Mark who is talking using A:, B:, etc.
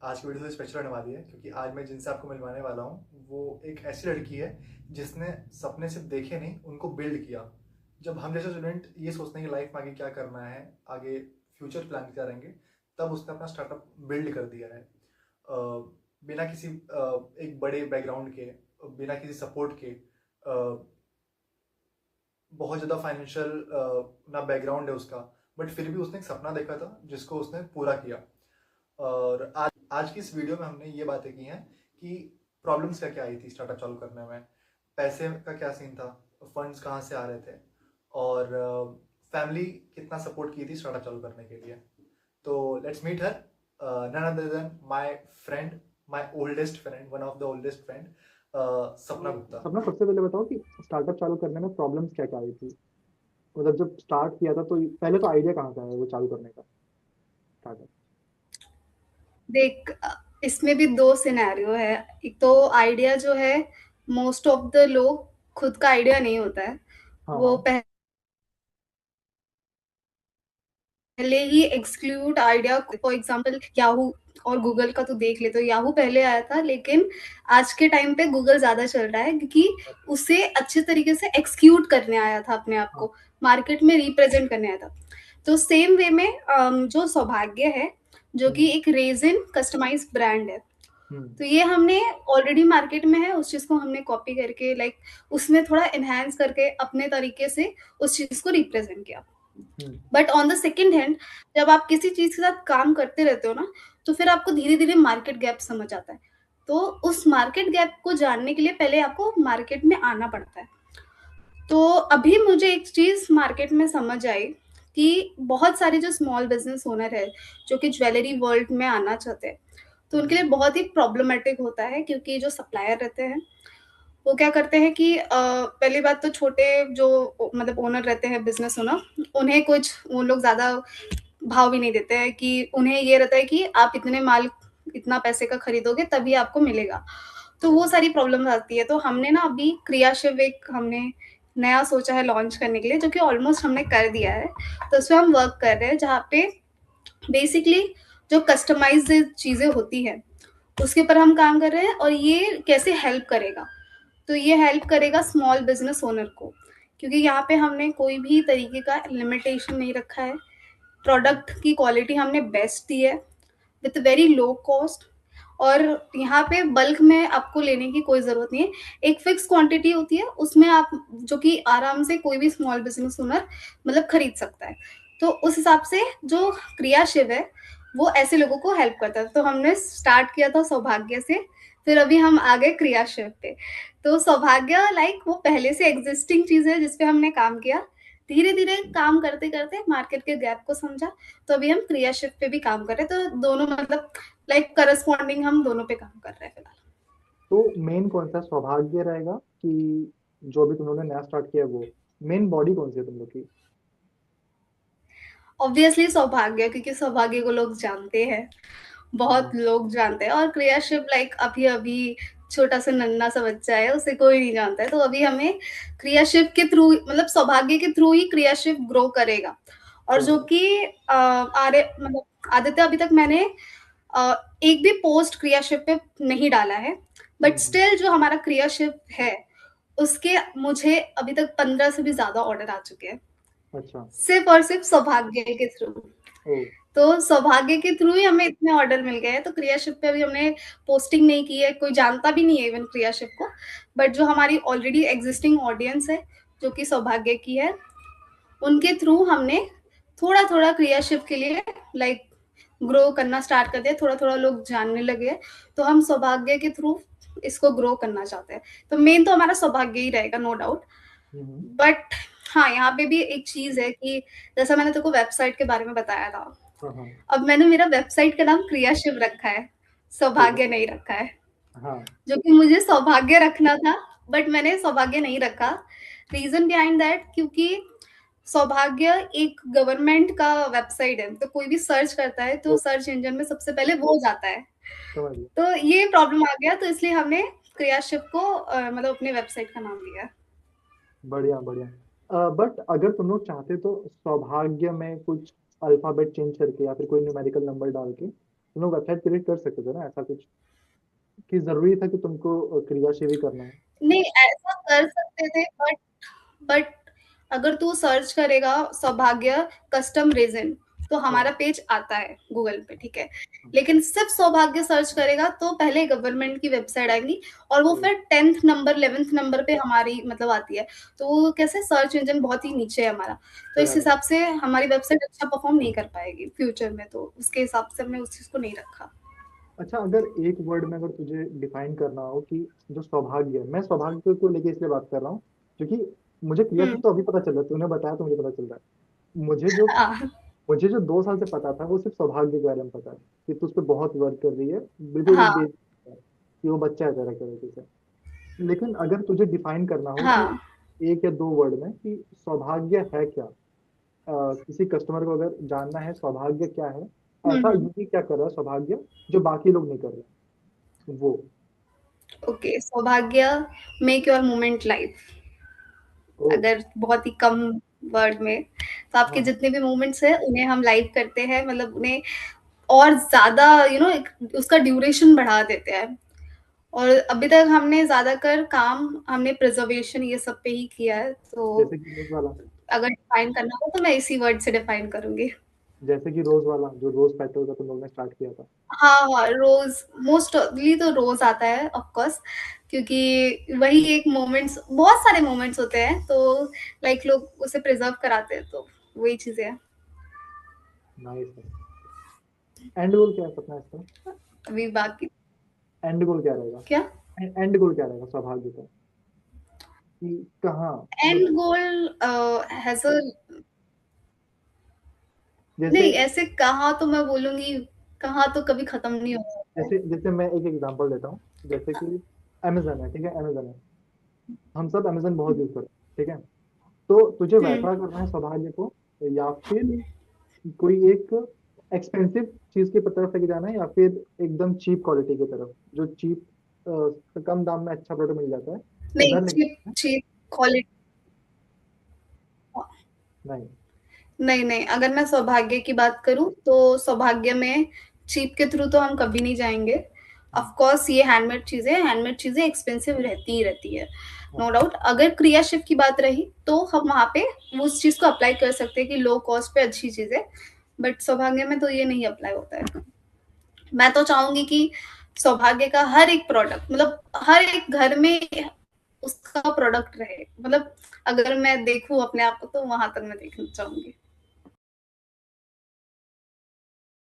A: आज की वीडियो थोड़ी स्पेशल होने वाली है क्योंकि आज मैं जिनसे आपको मिलवाने वाला हूँ वो एक ऐसी लड़की है जिसने सपने सिर्फ देखे नहीं, उनको बिल्ड किया। जब हम जैसे स्टूडेंट ये सोचते हैं कि लाइफ में आगे क्या करना है, आगे फ्यूचर प्लान क्या रहेंगे, तब उसने अपना स्टार्टअप बिल्ड कर दिया है। बिना किसी एक बड़े बैकग्राउंड के, बिना किसी सपोर्ट के, बहुत ज़्यादा फाइनेंशियल ना बैकग्राउंड है उसका, बट फिर भी उसने एक सपना देखा था जिसको उसने पूरा किया। और आज की इस वीडियो में हमने ये बातें की हैं कि प्रॉब्लम्स क्या क्या आई थी स्टार्टअप चालू करने में, पैसे का क्या सीन था, फंड्स कहाँ से आ रहे थे, और फैमिली कितना सपोर्ट की थी स्टार्टअप चालू करने के लिए। तो let's meet her, none other than my friend, my oldest friend, one of the oldest friend, Sapna Gupta.
B: सपना, सबसे पहले बताओ कि स्टार्टअप चालू करने में प्रॉब्लम्स क्या क्या आई थी। मतलब जब स्टार्ट किया था तो पहले तो आइडिया कहाँ से आया वो चालू करने का स्टार्टअप।
A: देख, इसमें भी दो सिनेरियो है। एक तो आइडिया जो है, मोस्ट ऑफ द लोग खुद का आइडिया नहीं होता है।
B: हाँ
A: वो
B: हाँ।
A: पहले ही exclude idea, for example Yahoo और गूगल का तो देख ले, तो याहू पहले आया था, लेकिन आज के टाइम पे गूगल ज्यादा चल रहा है क्योंकि उसे अच्छे तरीके से एक्सक्यूट करने आया था, अपने आप
B: हाँ।
A: को मार्केट में रिप्रेजेंट करने आया था। तो सेम वे में जो सौभाग्य है, जो कि
B: हम्म
A: एक रेजिन कस्टमाइज ब्रांड है,
B: हम्म
A: तो ये हमने ऑलरेडी मार्केट में है, उस चीज को हमने कॉपी करके उसमें थोड़ा एनहांस करके अपने तरीके से उस चीज को रिप्रेजेंट किया।
B: Hmm
A: but on the second hand, जब आप किसी चीज के साथ काम करते रहते हो ना, तो फिर आपको धीरे धीरे मार्केट गैप समझ आता है। तो उस मार्केट गैप को जानने के लिए पहले आपको मार्केट में आना पड़ता है। तो अभी मुझे एक चीज मार्केट में समझ आई कि बहुत सारे जो स्मॉल बिजनेस ओनर है, जो कि ज्वेलरी वर्ल्ड में आना चाहते हैं, तो उनके लिए
B: हम्म
A: बहुत ही प्रॉब्लमेटिक होता है, क्योंकि जो सप्लायर रहते हैं वो क्या करते हैं कि पहली बात तो छोटे जो मतलब ओनर रहते हैं, बिजनेस ओनर, उन्हें कुछ वो लोग ज्यादा भाव भी नहीं देते हैं। कि उन्हें ये रहता है कि आप इतने माल, इतना पैसे का खरीदोगे तभी आपको मिलेगा। तो वो सारी प्रॉब्लम आती है। तो हमने ना अभी क्रियाशिव एक हमने नया सोचा है लॉन्च करने के लिए, जो कि ऑलमोस्ट हमने कर दिया है। तो उसमें हम वर्क कर रहे हैं, जहाँ पे बेसिकली जो कस्टमाइज्ड चीजें होती है उसके ऊपर हम काम कर रहे हैं, और ये कैसे हेल्प करेगा। तो ये हेल्प करेगा स्मॉल बिजनेस ओनर को, क्योंकि यहाँ पे हमने कोई भी तरीके का लिमिटेशन नहीं रखा है। प्रोडक्ट की क्वालिटी हमने बेस्ट दी है, विथ वेरी लो कॉस्ट। और यहाँ पे बल्क में आपको लेने की कोई ज़रूरत नहीं है। एक फिक्स क्वांटिटी होती है, उसमें आप, जो कि आराम से कोई भी स्मॉल बिजनेस ओनर मतलब खरीद सकता है। तो उस हिसाब से जो क्रिया शिव है, वो ऐसे लोगों को हेल्प करता है। तो हमने स्टार्ट किया था सौभाग्य से, फिर अभी हम आ गए क्रिया शिव पे। तो सौभाग्य वो पहले से एग्जिस्टिंग चीज़ है जिस पे हमने काम किया। धीरे धीरे काम करते करते मार्केट के गैप को समझा, तो अभी हम क्रिया शिफ्ट पे भी काम कर रहे हैं। तो दोनों मतलब करस्पॉन्डिंग हम दोनों पे काम कर रहे हैं फिलहाल।
B: तो मेन कौन सा सौभाग्य रहेगा कि जो अभी तुम लोगों ने नया स्टार्ट किया वो मेन बॉडी कौन सी है तुम लोग की।
A: ऑब्वियसली सौभाग्य, क्योंकि सौभाग्य को लोग जानते हैं, बहुत
B: हाँ।
A: लोग जानते हैं। और क्रिया शिव अभी अभी छोटा सा नन्ना सा बच्चा है, उसे कोई नहीं जानता है। तो अभी हमें क्रिया शिव के थ्रू, मतलब सौभाग्य के थ्रू ही क्रिया शिव ग्रो करेगा। और जो
B: समझ
A: कि आरे मतलब आदित्य, अभी तक मैंने अ, एक भी पोस्ट क्रियाशिप पे नहीं डाला है। बट
B: हम्म
A: स्टिल जो हमारा क्रियाशिप है, उसके मुझे अभी तक 15 से भी ज्यादा ऑर्डर आ चुके हैं,
B: अच्छा।
A: सिर्फ और सिर्फ सौभाग्य के थ्रू।
B: ओ।
A: तो सौभाग्य के थ्रू ही हमें इतने ऑर्डर मिल गए हैं। तो क्रियाशिप पे अभी हमने पोस्टिंग नहीं की है, कोई जानता भी नहीं है इवन क्रियाशिप को। बट जो हमारी ऑलरेडी एग्जिस्टिंग ऑडियंस है, जो कि सौभाग्य की है, उनके थ्रू हमने थोड़ा थोड़ा क्रियाशिप के लिए लाइक ग्रो करना स्टार्ट कर दिया। थोड़ा थोड़ा लोग जानने लगे। तो हम सौभाग्य के थ्रू इसको ग्रो करना चाहते हैं। तो मेन तो हमारा सौभाग्य ही रहेगा, नो डाउट।
B: हम्म
A: बट हाँ, यहाँ पे भी एक चीज है कि जैसा मैंने तेको वेबसाइट के बारे में बताया था,
B: हाँ हाँ।
A: अब मैंने मेरा वेबसाइट का नाम क्रियाशिव रखा है,
B: ठीक है।
A: सौभाग्य नहीं रखा है।
B: हाँ।
A: जो कि मुझे सौभाग्य रखना था, बट मैंने सौभाग्य नहीं रखा। रीजन बिहाइंड दैट, क्योंकि सौभाग्य एक गवर्नमेंट का वेबसाइट है, तो कोई भी सर्च करता है तो
B: ओ,
A: सर्च इंजन में सबसे पहले वो जाता है।
B: समझ गया।
A: तो ये प्रॉब्लम आ गया, तो इसलिए हमने क्रियाशिप को मतलब अपने वेबसाइट का नाम दिया।
B: बढ़िया बढ़िया। बट अगर तुम लोग चाहते तो सौभाग्य में कुछ अल्फाबेट चेंज करके या फिर कोई न्यूमेरिकल नंबर डाल के तुम लोग वेबसाइट क्रिएट कर सकते थे ना, ऐसा कुछ कि जरूरी था कि तुमको क्रियाशील करना है?
A: नहीं, ऐसा कर सकते थे, बट अगर तू सर्च करेगा सौभाग्य कस्टम रेज़न, तो
B: हाँ
A: हमारा पेज आता है गूगल पे, ठीक है? लेकिन सिर्फ सौभाग्य सर्च करेगा तो पहले गवर्नमेंट की वेबसाइट आएगी और वो
B: हाँ,
A: फिर 10th नंबर 11th नंबर पे हमारी मतलब आती है। तो वो कैसे सर्च इंजन बहुत ही नीचे है हमारा। तो इस
B: बराबर।
A: हिसाब से हमारी वेबसाइट अच्छा परफॉर्म नहीं कर पाएगी फ्यूचर में, तो उसके हिसाब से हमने उस चीज़ को नहीं रखा।
B: अच्छा, अगर एक वर्ड में अगर तुझे डिफाइन करना हो कि जो सौभाग्य है, मैं सौभाग्य को लेके इसलिए बात कर रहा हूँ क्योंकि मुझे क्रियाशील
A: हुँ।
B: तो अभी पता चल रहा है, तूने बताया तो मुझे पता चल रहा है।
A: हाँ,
B: मुझे जो 2 साल से पता था वो सिर्फ सौभाग्य के बारे में पता है कि तू उस पर बहुत वर्क कर रही है, बिल्कुल एक
A: हाँ,
B: बेस है कि वो बच्चा है तेरा तरीके से। लेकिन अगर तुझे डिफाइन करना हो कि
A: हाँ।
B: 1 या 2 वर्ड में कि सौभाग्य है क्या, किसी कस्टमर को अगर जानना है सौभाग्य क्या है,
A: हुँ,
B: ऐसा
A: हुँ।
B: यूनिक क्या कर रहा है सौभाग्य जो बाकी लोग नहीं कर रहे, वो।
A: ओके, सौभाग्य मेक योर मोमेंट लाइव।
B: ओ।
A: अगर बहुत ही कम वर्ड में, तो आपके
B: हाँ
A: जितने भी मोमेंट्स हैं उन्हें हम लाइव करते हैं, मतलब उन्हें और ज़्यादा उसका ड्यूरेशन बढ़ा देते हैं। और अभी तक हमने ज़्यादातर काम हमने प्रिजर्वेशन ये सब पे ही किया है, तो
B: जैसे कि रोज वाला,
A: अगर डिफाइन करना हो तो मैं इसी वर्ड से डिफाइन करूँगी।
B: जैसे कि रोज वाला जो रोज पेट्रोल का तुम लोग ने स्टार्ट किया था।
A: हाँ, हाँ, रोज़ मोस्टली तो रोज़ आता है ऑफ कोर्स, क्योंकि वही एक मोमेंट्स, बहुत सारे मोमेंट्स होते हैं, तो लाइक लोग उसे प्रिज़र्व कराते हैं, तो वही चीज़ें हैं।
B: नाइस है। एंड गोल क्या है सपना इसका?
A: अभी बाकी
B: एंड गोल क्या रहेगा?
A: क्या?
B: एंड गोल क्या रहेगा सौभाग्य का, कि कहाँ
A: एंड
B: मतलब?
A: गोल हैज़ अ
B: जैसे
A: नहीं, ऐसे कहाँ तो मैं बोलूँगी, कहाँ तो कभी खत्म नहीं होगा।
B: जैसे जैसे मैं एक एग्जांपल देता हूँ। जैसे कि अमेजन है, ठीक है, अमेजन है, हम सब अमेजन बहुत यूज करते हैं, ठीक है। तो तुझे
A: हुँ,
B: वैसा करना है सौभाग्य को, या फिर कोई एक एक्सपेंसिव चीज की तरफ लेके जाना है, या फिर एकदम चीप क्वालिटी की तरफ, जो चीप कम दाम में अच्छा प्रोडक्ट मिल जाता है,
A: नहीं,
B: उधर लेके
A: चीप
B: जाना है?
A: Cheap quality.
B: नहीं।
A: नहीं, नहीं, अगर मैं सौभाग्य की बात करूँ, तो सौभाग्य में चीप के थ्रू तो हम कभी नहीं जाएँगे।
B: हाँ
A: ऑफ़ कोर्स ये हैंडमेड चीज़ें एक्सपेंसिव रहती ही रहती है,
B: हाँ।
A: No doubt. अगर क्रिया शिव की बात रही, तो हम वहाँ पे वो उस चीज़ को अप्लाई कर सकते हैं कि लो कॉस्ट पे अच्छी चीज़ें, बट सौभाग्य में तो ये नहीं अप्लाई होता है। मैं तो चाहूँगी कि सौभाग्य का हर एक प्रोडक्ट, मतलब हर एक घर में उसका प्रोडक्ट रहे। मतलब अगर मैं देखूँ अपने आप को, तो वहाँ तक मैं देखना चाहूँगी।